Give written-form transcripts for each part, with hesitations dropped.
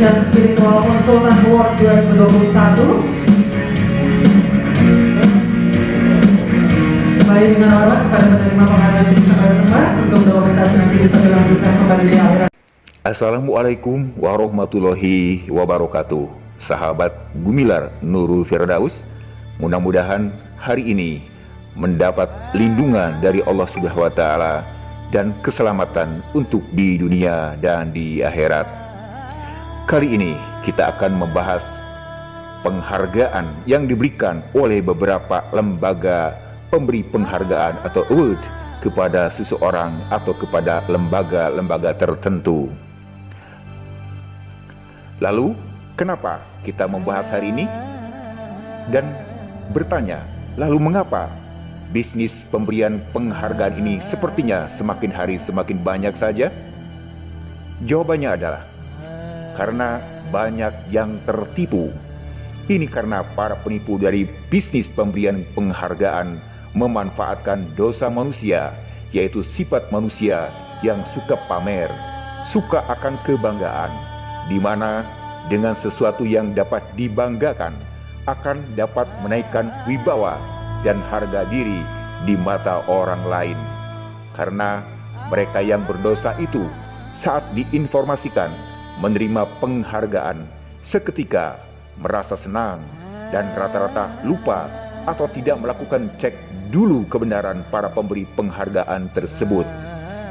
Indonesian Spiritual Consultant Award 2021. Kembali dengan hormat kepada penerima penghargaan di segala tempat untuk dokumentasi nanti bisa dilanjutkan kembali di akhirat. Assalamualaikum warahmatullahi wabarakatuh. Sahabat Gumilar Nurul Firdaus, mudah-mudahan hari ini mendapat lindungan dari Allah Subhanahu wa taala dan keselamatan untuk di dunia dan di akhirat. Kali ini kita akan membahas penghargaan yang diberikan oleh beberapa lembaga pemberi penghargaan atau award kepada seseorang atau kepada lembaga-lembaga tertentu. Lalu, kenapa kita membahas hari ini? Dan bertanya, lalu mengapa bisnis pemberian penghargaan ini sepertinya semakin hari semakin banyak saja? Jawabannya adalah karena banyak yang tertipu. Ini karena para penipu dari bisnis pemberian penghargaan memanfaatkan dosa manusia, yaitu sifat manusia yang suka pamer, suka akan kebanggaan, di mana dengan sesuatu yang dapat dibanggakan akan dapat menaikkan wibawa dan harga diri di mata orang lain. Karena mereka yang berdosa itu saat diinformasikan menerima penghargaan seketika merasa senang dan rata-rata lupa atau tidak melakukan cek dulu kebenaran para pemberi penghargaan tersebut,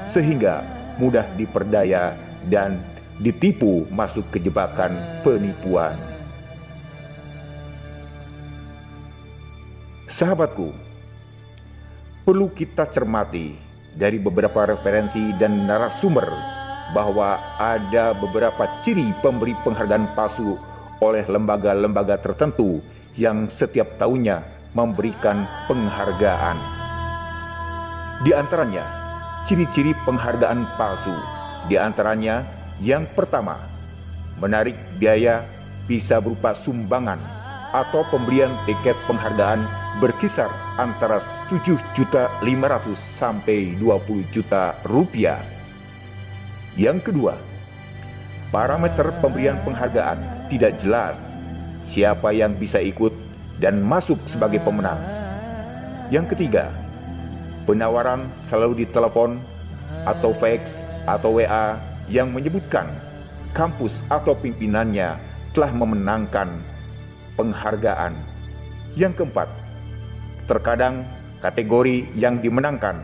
sehingga mudah diperdaya dan ditipu masuk ke jebakan penipuan. Sahabatku, perlu kita cermati dari beberapa referensi dan narasumber bahwa ada beberapa ciri pemberi penghargaan palsu oleh lembaga-lembaga tertentu yang setiap tahunnya memberikan penghargaan. Di antaranya, ciri-ciri penghargaan palsu. Di antaranya, yang pertama, menarik biaya bisa berupa sumbangan atau pemberian tiket penghargaan berkisar antara 7.500.000 sampai 20 juta rupiah. Yang kedua, parameter pemberian penghargaan tidak jelas siapa yang bisa ikut dan masuk sebagai pemenang. Yang ketiga, penawaran selalu ditelepon atau fax atau WA yang menyebutkan kampus atau pimpinannya telah memenangkan penghargaan. Yang keempat, terkadang kategori yang dimenangkan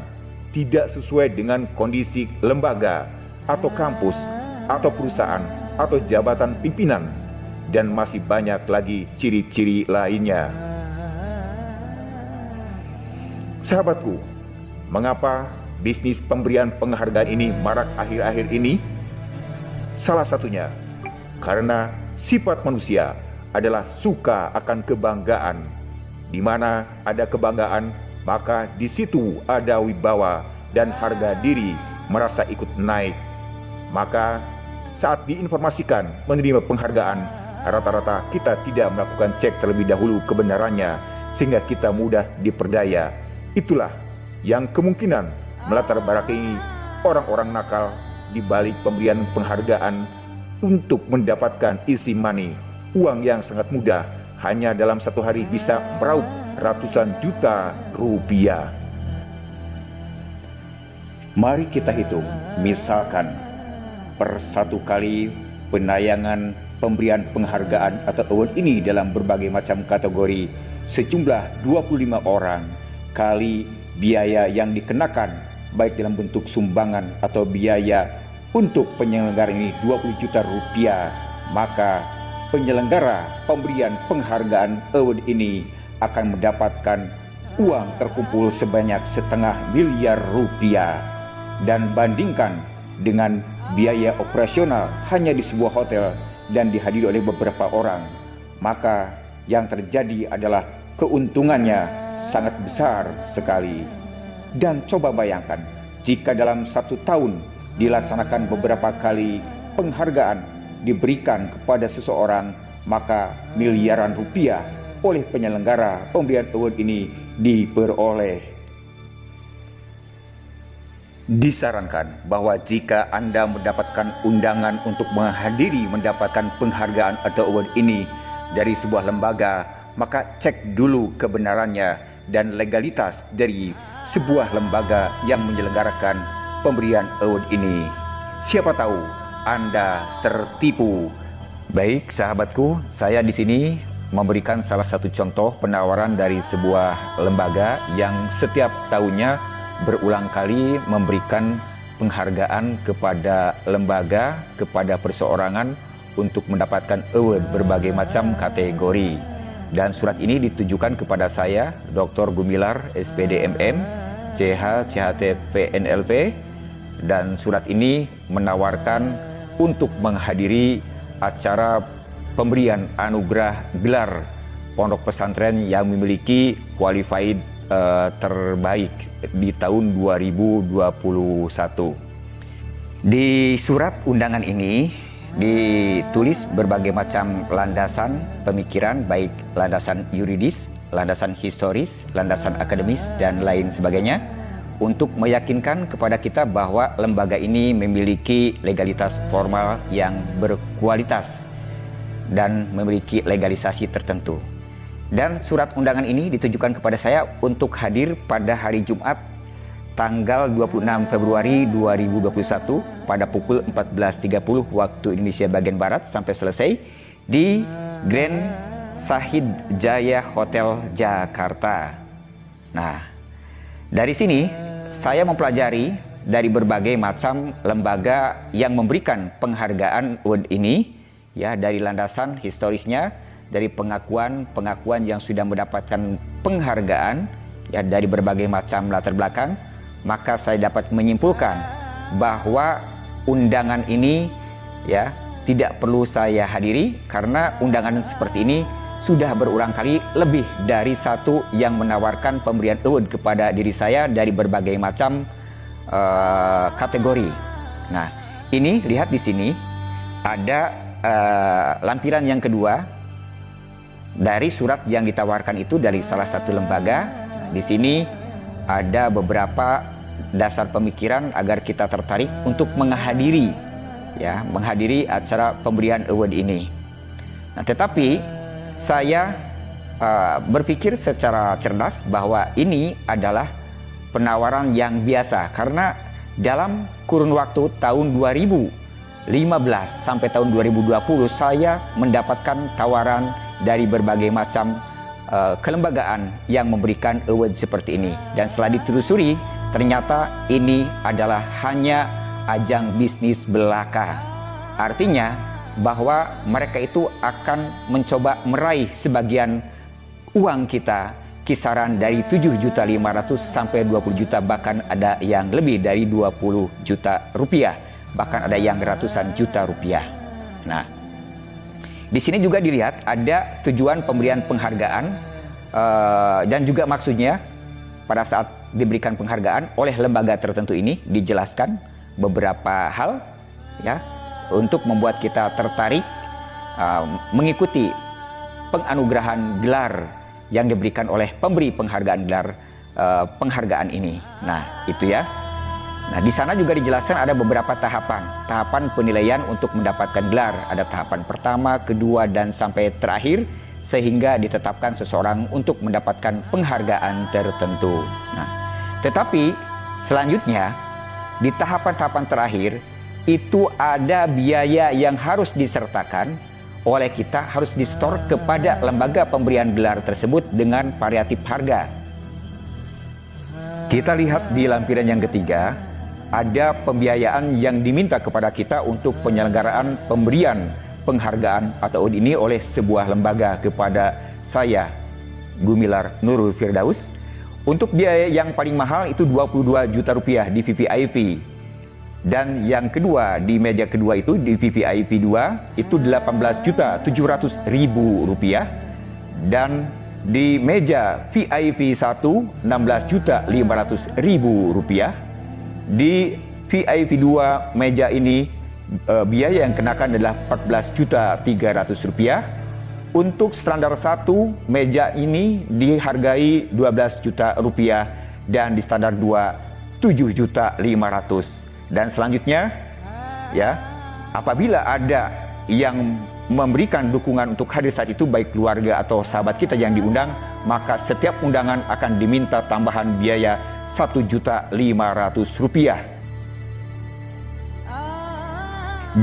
tidak sesuai dengan kondisi lembaga atau kampus atau perusahaan atau jabatan pimpinan, dan masih banyak lagi ciri-ciri lainnya. Sahabatku, mengapa bisnis pemberian penghargaan ini marak akhir-akhir ini? Salah satunya karena sifat manusia adalah suka akan kebanggaan. Di mana ada kebanggaan, maka di situ ada wibawa dan harga diri merasa ikut naik. Maka saat diinformasikan menerima penghargaan, rata-rata kita tidak melakukan cek terlebih dahulu kebenarannya, sehingga kita mudah diperdaya. Itulah yang kemungkinan melatar belakangi orang-orang nakal di balik pemberian penghargaan untuk mendapatkan easy money, uang yang sangat mudah, hanya dalam satu hari bisa meraup ratusan juta rupiah. Mari kita hitung, misalkan per satu kali penayangan pemberian penghargaan atau award ini dalam berbagai macam kategori sejumlah 25 orang kali biaya yang dikenakan baik dalam bentuk sumbangan atau biaya untuk penyelenggara ini 20 juta rupiah, maka penyelenggara pemberian penghargaan award ini akan mendapatkan uang terkumpul sebanyak 0,5 miliar rupiah. Dan bandingkan dengan biaya operasional hanya di sebuah hotel dan dihadiri oleh beberapa orang, maka yang terjadi adalah keuntungannya sangat besar sekali. Dan coba bayangkan, jika dalam satu tahun dilaksanakan beberapa kali penghargaan diberikan kepada seseorang, maka miliaran rupiah oleh penyelenggara pemberian award ini diperoleh. Disarankan bahwa jika Anda mendapatkan undangan untuk mendapatkan penghargaan atau award ini dari sebuah lembaga, maka cek dulu kebenarannya dan legalitas dari sebuah lembaga yang menyelenggarakan pemberian award ini. Siapa tahu Anda tertipu. Baik sahabatku, saya di sini memberikan salah satu contoh penawaran dari sebuah lembaga yang setiap tahunnya berulang kali memberikan penghargaan kepada lembaga, kepada perseorangan untuk mendapatkan award berbagai macam kategori. Dan surat ini ditujukan kepada saya, Dr. Gumilar, SPD MM, CH, CHT, PNLP, dan surat ini menawarkan untuk menghadiri acara pemberian anugerah gelar pondok pesantren yang memiliki qualified terbaik di tahun 2021. Di surat undangan ini ditulis berbagai macam landasan pemikiran, baik landasan yuridis, landasan historis, landasan akademis, dan lain sebagainya, untuk meyakinkan kepada kita bahwa lembaga ini memiliki legalitas formal yang berkualitas dan memiliki legalisasi tertentu. Dan surat undangan ini ditujukan kepada saya untuk hadir pada hari Jumat tanggal 26 Februari 2021 pada pukul 14.30 waktu Indonesia bagian Barat sampai selesai di Grand Sahid Jaya Hotel Jakarta. Nah, dari sini saya mempelajari dari berbagai macam lembaga yang memberikan penghargaan award ini, ya, dari landasan historisnya, dari pengakuan yang sudah mendapatkan penghargaan, ya, dari berbagai macam latar belakang, maka saya dapat menyimpulkan bahwa undangan ini, ya, tidak perlu saya hadiri karena undangan seperti ini sudah berulang kali lebih dari satu yang menawarkan pemberian award kepada diri saya dari berbagai macam kategori. Nah, ini lihat di sini ada lampiran yang kedua dari surat yang ditawarkan itu dari salah satu lembaga. Di sini ada beberapa dasar pemikiran agar kita tertarik untuk menghadiri, ya, menghadiri acara pemberian award ini. Nah, tetapi saya berpikir secara cerdas bahwa ini adalah penawaran yang biasa karena dalam kurun waktu tahun 2015 sampai tahun 2020 saya mendapatkan tawaran dari berbagai macam kelembagaan yang memberikan award seperti ini. Dan setelah ditelusuri, ternyata ini adalah hanya ajang bisnis belaka. Artinya bahwa mereka itu akan mencoba meraih sebagian uang kita, kisaran dari 7.500.000 sampai 20 juta, bahkan ada yang lebih dari 20 juta rupiah, bahkan ada yang ratusan juta rupiah. Nah, di sini juga dilihat ada tujuan pemberian penghargaan dan juga maksudnya pada saat diberikan penghargaan oleh lembaga tertentu ini dijelaskan beberapa hal, ya, untuk membuat kita tertarik mengikuti penganugerahan gelar yang diberikan oleh pemberi penghargaan gelar penghargaan ini. Nah, itu ya. Nah, di sana juga dijelaskan ada beberapa tahapan penilaian untuk mendapatkan gelar. Ada tahapan pertama, kedua, dan sampai terakhir, sehingga ditetapkan seseorang untuk mendapatkan penghargaan tertentu. Nah, tetapi selanjutnya di tahapan-tahapan terakhir itu ada biaya yang harus disertakan oleh kita, harus disetor kepada lembaga pemberian gelar tersebut dengan variatif harga. Kita lihat di lampiran yang ketiga, ada pembiayaan yang diminta kepada kita untuk penyelenggaraan pemberian penghargaan atau award ini oleh sebuah lembaga kepada saya, Gumilar Nurul Firdaus. Untuk biaya yang paling mahal itu 22 juta rupiah di VVIP. Dan yang kedua, di meja kedua itu di VVIP 2 itu 18.700.000 rupiah. Dan di meja VIP 1 16.500.000 rupiah. Di VIP 2 meja ini biaya yang kenakan adalah 14.300.000 rupiah. Untuk standar 1 meja ini dihargai 12 juta rupiah dan di standar 2 7.500.000. Dan selanjutnya, ya, apabila ada yang memberikan dukungan untuk hadir saat itu, baik keluarga atau sahabat kita yang diundang, maka setiap undangan akan diminta tambahan biaya Rp1.500.000.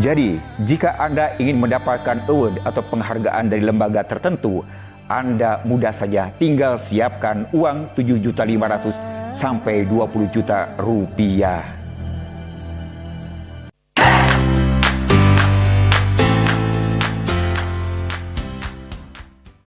Jadi, jika Anda ingin mendapatkan award atau penghargaan dari lembaga tertentu, Anda mudah saja tinggal siapkan uang 7.500.000 sampai 20 juta rupiah.